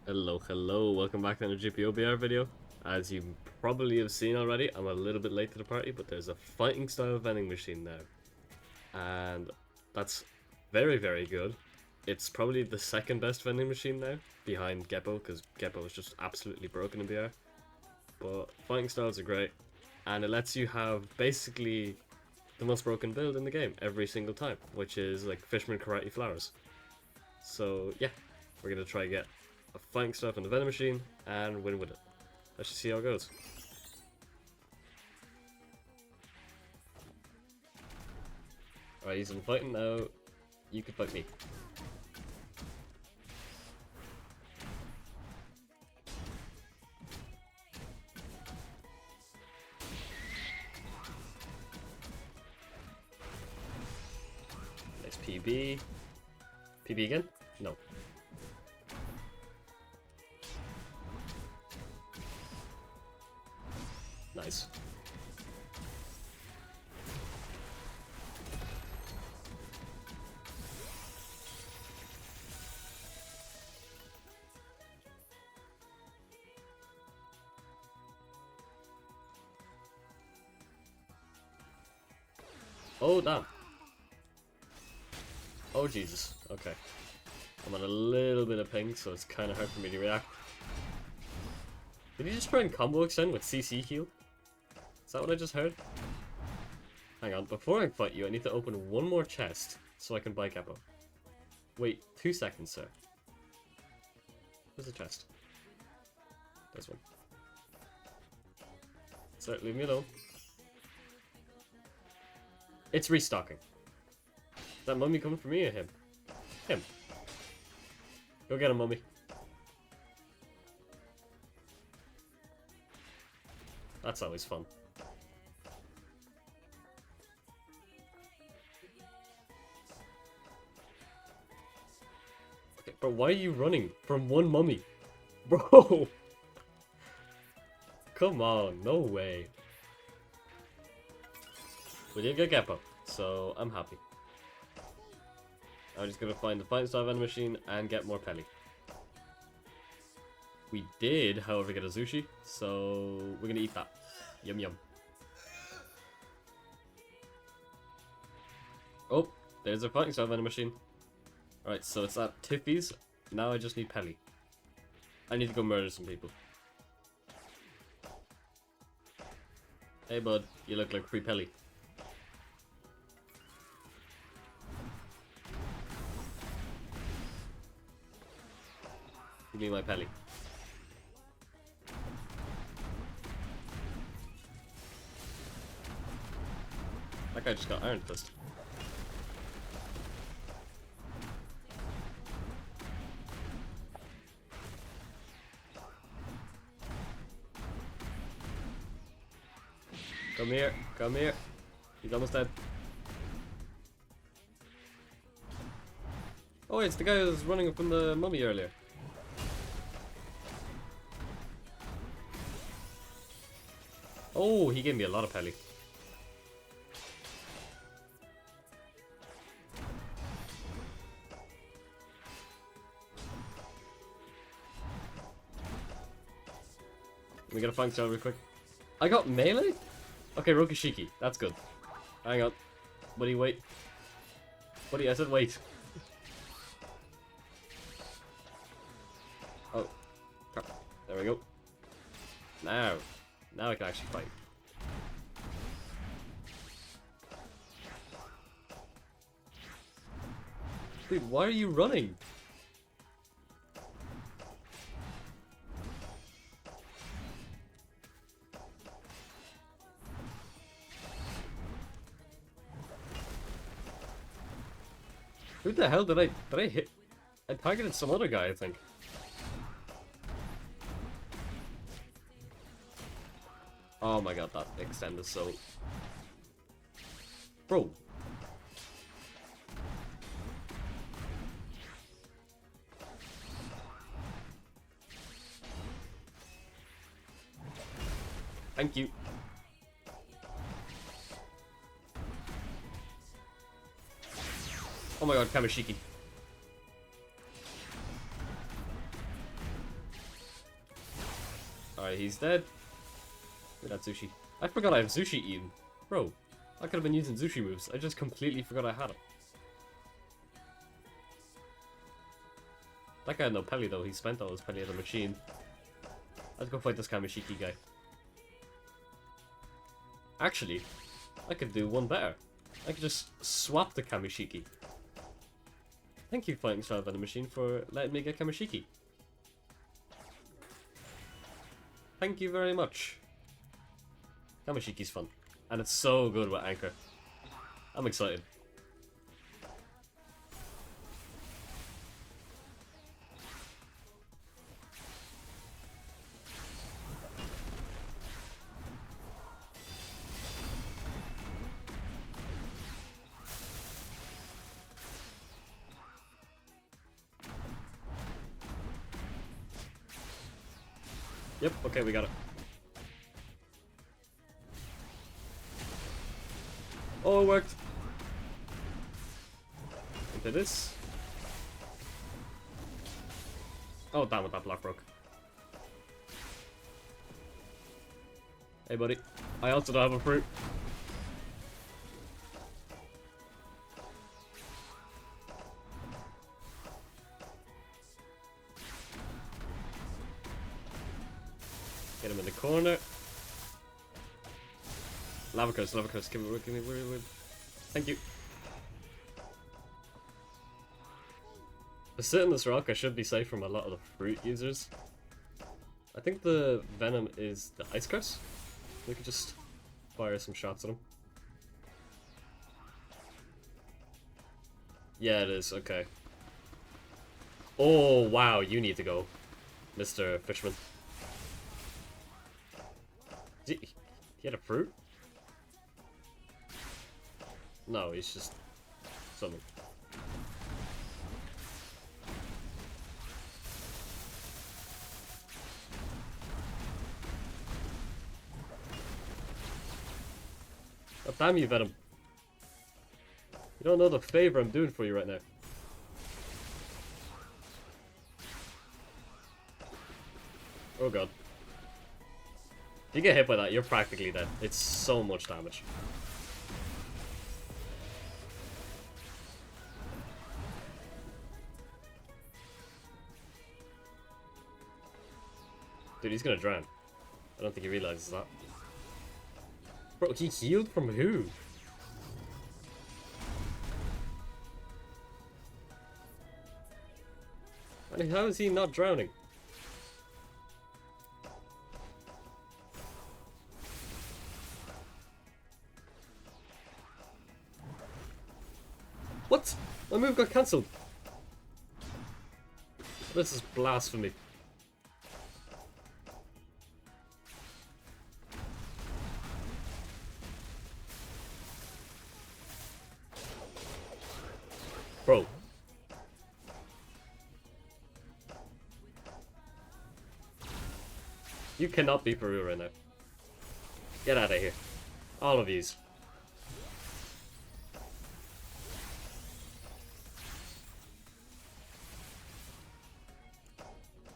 Hello, welcome back to another GPOBR video. As you probably have seen already, I'm a little bit late to the party, but there's a fighting style vending machine now. And that's very good. It's probably the second best vending machine now, behind Geppo, because Geppo is just absolutely broken in BR. But fighting styles are great, and it lets you have basically the most broken build in the game every single time, which is like Fisherman Karate Flowers. So yeah, we're gonna try get a fighting stuff in the vending machine and win with it. Let's just see how it goes. Alright, he's in fighting now. You can fight me. Nice PB. PB again? No. Nice. Oh, damn. Oh, Jesus. Okay. I'm on a little bit of ping, so it's kind of hard for me to react. Did he just try and combo extend with CC heal? Is that what I just heard? Hang on, before I fight you, I need to open one more chest so I can buy Capo. Wait, 2 seconds, sir. Where's the chest? There's one. Sir, leave me alone. It's restocking. Is that mummy coming for me or him? Him. Go get him, mummy. That's always fun. Okay, but why are you running from one mummy? Bro! Come on, no way. We did get Geppo, so I'm happy. I'm just gonna find the fighting style vending machine and get more Pelly. We did, however, get a sushi, so we're gonna eat that. Yum yum. Oh, there's a fighting style vending machine. Alright, so it's at Tiffy's. Now I just need Pelly. I need to go murder some people. Hey bud, you look like free Pelly. Give me my Pelly. That guy just got Iron Fist. Come here, come here. He's almost dead. Oh, it's the guy who was running from the mummy earlier. Oh, he gave me a lot of Pelly. We gotta find style real quick. I got melee? Okay, Rokishiki. That's good. Hang on. Buddy, wait. Buddy, I said wait. Oh. Crap. There we go. Now. Now I can actually fight. Dude, why are you running? Who the hell did I hit? I targeted some other guy, I think. Oh my god, that extend is so... Bro. Thank you. Oh my god, Kamishiki. Alright, he's dead. Look at that sushi. I forgot I have sushi eaten. Bro, I could have been using sushi moves. I just completely forgot I had it. That guy had no pelly though. He spent all his pelly at the machine. Let's go fight this Kamishiki guy. Actually, I could do one better. I could just swap the Kamishiki. Thank you, Fighting Style Vending Machine, for letting me get Kamishiki. Thank you very much. Kamishiki's fun. And it's so good with Anchor. I'm excited. Yep, okay, we got it. Oh, it worked. Into this. Oh, damn it, that block broke. Hey, buddy. I also don't have a fruit. Get him in the corner. Lava coast, give me, where. Thank you. To sit in this rock, I should be safe from a lot of the fruit users. I think the venom is the ice curse. We could just fire some shots at him. Yeah, it is, okay. Oh, wow, you need to go, Mr. Fishman. He had a fruit? No, he's just something. Oh, damn you, Venom. You don't know the favor I'm doing for you right now. Oh god. If you get hit by that, you're practically dead. It's so much damage. Dude, he's gonna drown. I don't think he realizes that. Bro, he healed from who? I mean, how is he not drowning? What? My move got cancelled. This is blasphemy. Bro. You cannot be Peru right now. Get out of here. All of yous.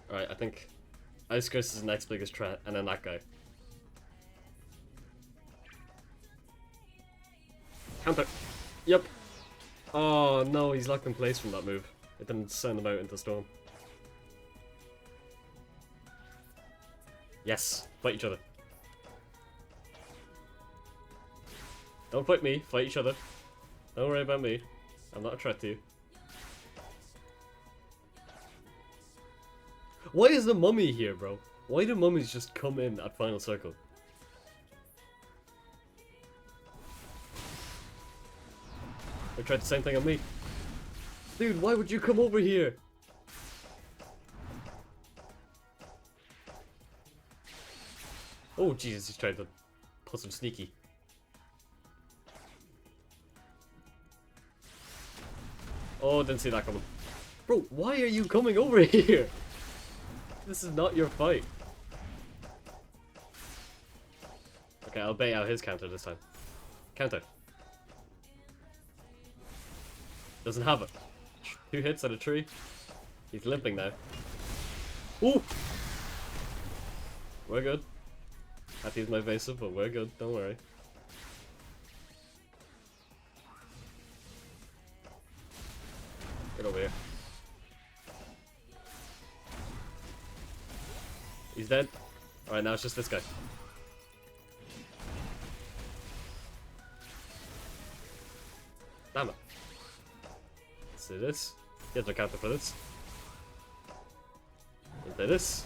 Alright, I think Ice Curse is the next biggest threat, and then that guy. Counter! Yep! Oh no, he's locked in place from that move. It didn't send him out into storm. Yes, fight each other. Don't fight me, fight each other. Don't worry about me. I'm not a threat to you. Why is the mummy here, bro? Why do mummies just come in at final circle? They tried the same thing on me. Dude, why would you come over here? Oh, Jesus, he's trying to put some sneaky. Oh, didn't see that coming. Bro, why are you coming over here? This is not your fight. Okay, I'll bait out his counter this time. Counter. Doesn't have it. 2 hits at a tree. He's limping now. Ooh! We're good. Had to use my evasive, but we're good. Don't worry. Get over here. He's dead. Alright, now it's just this guy. Damn it. Let's do this. Get the counter for this. Let's do this.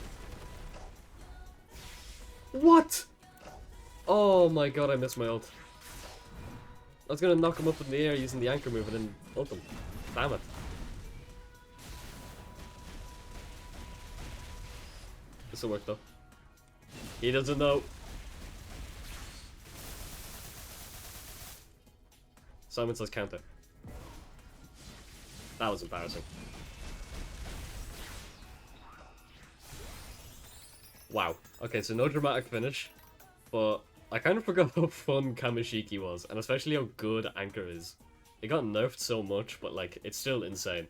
What? Oh my god, I missed my ult. I was gonna knock him up in the air using the anchor move and then ult him. Damn it. This'll work though. He doesn't know. Simon says counter. That was embarrassing. Wow. Okay, so no dramatic finish, but I kind of forgot how fun Kamishiki was, and especially how good Anchor is. It got nerfed so much, but like, it's still insane.